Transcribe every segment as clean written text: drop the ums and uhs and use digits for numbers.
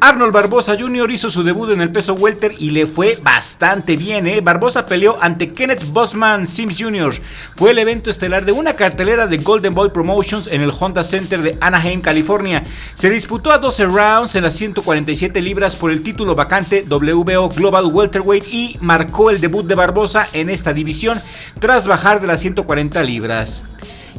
Arnold Barbosa Jr. hizo su debut en el peso welter y le fue bastante bien, Barbosa peleó ante Kenneth Bossman Sims Jr. Fue el evento estelar de una cartelera de Golden Boy Promotions en el Honda Center de Anaheim, California. Se disputó a 12 rounds en las 147 libras por el título vacante WBO Global Welterweight y marcó el debut de Barbosa en esta división tras bajar de las 140 libras.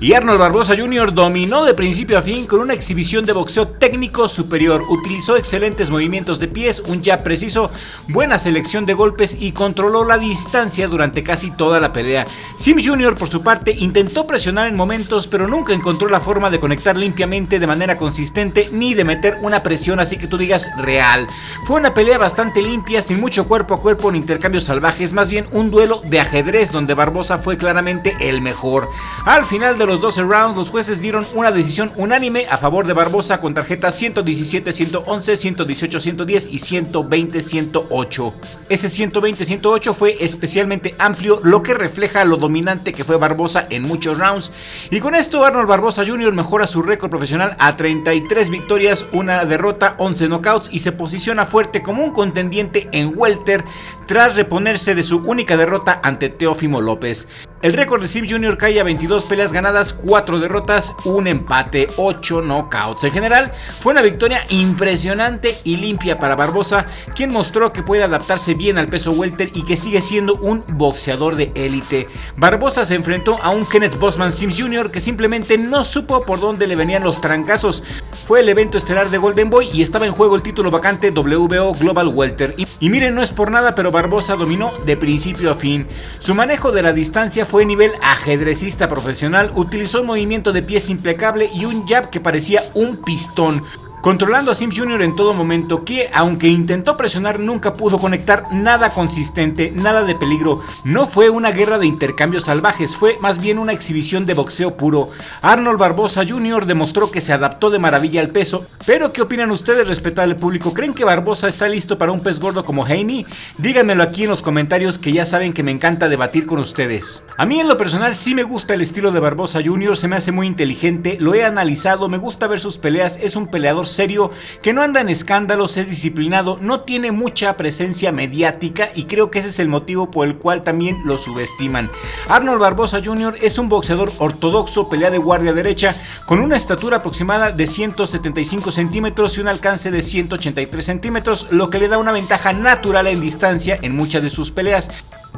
Y Arnold Barbosa Jr. dominó de principio a fin con una exhibición de boxeo técnico superior. Utilizó excelentes movimientos de pies, un jab preciso, buena selección de golpes y controló la distancia durante casi toda la pelea. Sims Jr. por su parte intentó presionar en momentos, pero nunca encontró la forma de conectar limpiamente de manera consistente ni de meter una presión así que tú digas real. Fue una pelea bastante limpia, sin mucho cuerpo a cuerpo ni intercambios salvajes, más bien un duelo de ajedrez donde Barbosa fue claramente el mejor. Al final de los 12 rounds, los jueces dieron una decisión unánime a favor de Barbosa con tarjetas 117-111, 118-110 y 120-108. Ese 120-108 fue especialmente amplio, lo que refleja lo dominante que fue Barbosa en muchos rounds. Y con esto Arnold Barbosa Jr. mejora su récord profesional a 33 victorias, una derrota, 11 knockouts y se posiciona fuerte como un contendiente en welter tras reponerse de su única derrota ante Teófimo López. El récord de Sims Jr. cae a 22 peleas ganadas, 4 derrotas, un empate, 8 knockouts. En general, fue una victoria impresionante y limpia para Barbosa, quien mostró que puede adaptarse bien al peso welter y que sigue siendo un boxeador de élite. Barbosa se enfrentó a un Kenneth Bossman Sims Jr. que simplemente no supo por dónde le venían los trancazos. Fue el evento estelar de Golden Boy y estaba en juego el título vacante WBO Global Welter. Y miren, no es por nada, pero Barbosa dominó de principio a fin. Su manejo de la distancia fue nivel ajedrecista profesional, utilizó un movimiento de pies impecable y un jab que parecía un pistón, controlando a Sims Jr. en todo momento, que aunque intentó presionar nunca pudo conectar nada consistente, nada de peligro. No fue una guerra de intercambios salvajes, fue más bien una exhibición de boxeo puro. Arnold Barbosa Jr. demostró que se adaptó de maravilla al peso, pero ¿qué opinan ustedes, respetable público? ¿Creen que Barbosa está listo para un pez gordo como Haney? Díganmelo aquí en los comentarios, que ya saben que me encanta debatir con ustedes. A mí en lo personal sí me gusta el estilo de Barbosa Jr., se me hace muy inteligente, lo he analizado, me gusta ver sus peleas, es un peleador serio, que no anda en escándalos, es disciplinado, no tiene mucha presencia mediática y creo que ese es el motivo por el cual también lo subestiman. Arnold Barbosa Jr. es un boxeador ortodoxo, pelea de guardia derecha, con una estatura aproximada de 175 centímetros y un alcance de 183 centímetros, lo que le da una ventaja natural en distancia en muchas de sus peleas.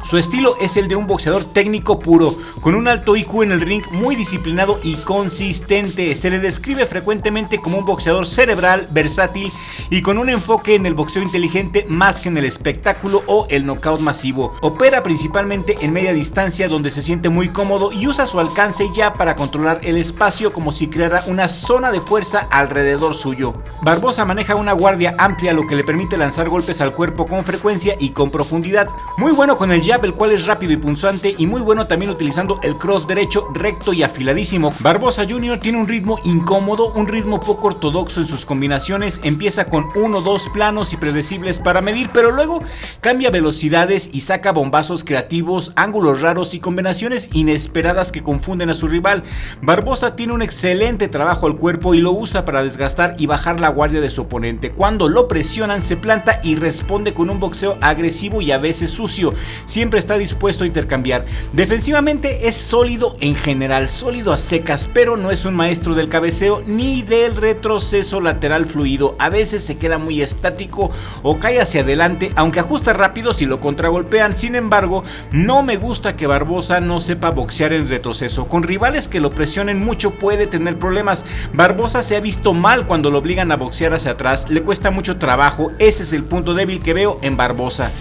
Su estilo es el de un boxeador técnico puro, con un alto IQ en el ring, muy disciplinado y consistente. Se le describe frecuentemente como un boxeador cerebral, versátil y con un enfoque en el boxeo inteligente más que en el espectáculo o el knockout masivo. Opera principalmente en media distancia, donde se siente muy cómodo y usa su alcance ya para controlar el espacio, como si creara una zona de fuerza alrededor suyo. Barbosa maneja una guardia amplia, lo que le permite lanzar golpes al cuerpo con frecuencia y con profundidad. Muy bueno con el jab, el cual es rápido y punzante, y muy bueno también utilizando el cross derecho recto y afiladísimo. Barbosa Jr. tiene un ritmo incómodo, un ritmo poco ortodoxo en sus combinaciones, empieza con 1 o 2 planos y predecibles para medir, pero luego cambia velocidades y saca bombazos creativos, ángulos raros y combinaciones inesperadas que confunden a su rival. Barbosa tiene un excelente trabajo al cuerpo y lo usa para desgastar y bajar la guardia de su oponente. Cuando lo presionan se planta y responde con un boxeo agresivo y a veces sucio. Siempre está dispuesto a intercambiar. Defensivamente es sólido en general, sólido a secas, pero no es un maestro del cabeceo ni del retroceso lateral fluido. A veces se queda muy estático o cae hacia adelante, aunque ajusta rápido si lo contragolpean. Sin embargo, no me gusta que Barbosa no sepa boxear en retroceso. Con rivales que lo presionen mucho puede tener problemas. Barbosa se ha visto mal cuando lo obligan a boxear hacia atrás, le cuesta mucho trabajo. Ese es el punto débil que veo en Barbosa.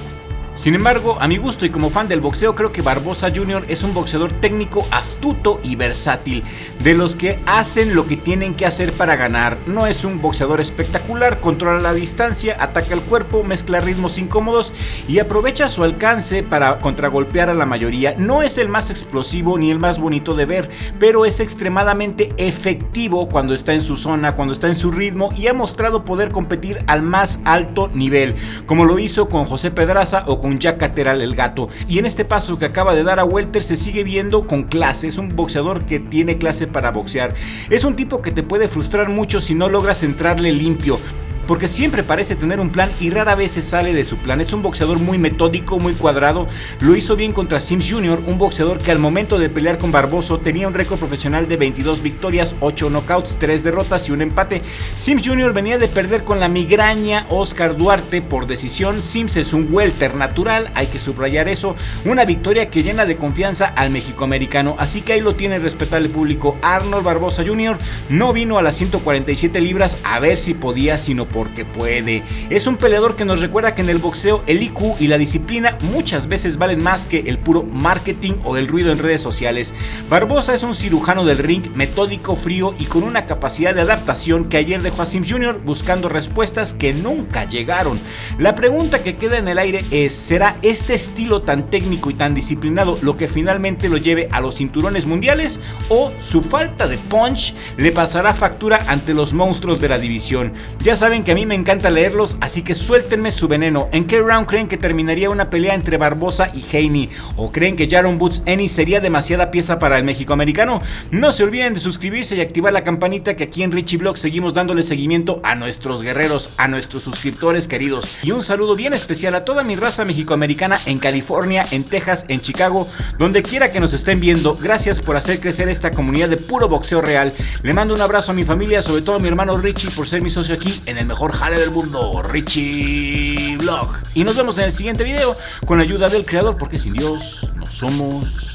Sin embargo, a mi gusto y como fan del boxeo, creo que Barbosa Jr. es un boxeador técnico, astuto y versátil, de los que hacen lo que tienen que hacer para ganar. No es un boxeador espectacular, controla la distancia, ataca el cuerpo, mezcla ritmos incómodos y aprovecha su alcance para contragolpear a la mayoría. No es el más explosivo ni el más bonito de ver, pero es extremadamente efectivo cuando está en su zona, cuando está en su ritmo, y ha mostrado poder competir al más alto nivel, como lo hizo con José Pedraza o con Jack Cateral el Gato. Y en este paso que acaba de dar a welter se sigue viendo con clase. Es un boxeador que tiene clase para boxear. Es un tipo que te puede frustrar mucho si no logras entrarle limpio. porque siempre parece tener un plan y rara vez se sale de su plan. Es un boxeador muy metódico, muy cuadrado. Lo hizo bien contra Sims Jr., un boxeador que al momento de pelear con Barbosa tenía un récord profesional de 22 victorias, 8 knockouts, 3 derrotas y un empate. Sims Jr. venía de perder con la migraña Oscar Duarte por decisión. Sims es un welter natural, hay que subrayar eso. Una victoria que llena de confianza al mexicoamericano, así que ahí lo tiene el respetable público. Arnold Barbosa Jr. no vino a las 147 libras a ver si podía, sino porque puede. Es un peleador que nos recuerda que en el boxeo el IQ y la disciplina muchas veces valen más que el puro marketing o el ruido en redes sociales. Barbosa es un cirujano del ring, metódico, frío y con una capacidad de adaptación que ayer dejó a Sims Jr. buscando respuestas que nunca llegaron. La pregunta que queda en el aire es: ¿será este estilo tan técnico y tan disciplinado lo que finalmente lo lleve a los cinturones mundiales, o su falta de punch le pasará factura ante los monstruos de la división? Ya saben que a mí me encanta leerlos, así que suéltenme su veneno. ¿En qué round creen que terminaría una pelea entre Barbosa y Haney? ¿O creen que Jaron Boots Ennis sería demasiada pieza para el mexicoamericano? No se olviden de suscribirse y activar la campanita, que aquí en Richie Vlog seguimos dándole seguimiento a nuestros guerreros, a nuestros suscriptores queridos. Y un saludo bien especial a toda mi raza mexicoamericana en California, en Texas, en Chicago, donde quiera que nos estén viendo. Gracias por hacer crecer esta comunidad de puro boxeo real. Le mando un abrazo a mi familia, sobre todo a mi hermano Richie por ser mi socio aquí en el mejor jale del mundo, Richie Vlog. Y nos vemos en el siguiente video con la ayuda del creador, porque sin Dios no somos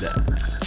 nada.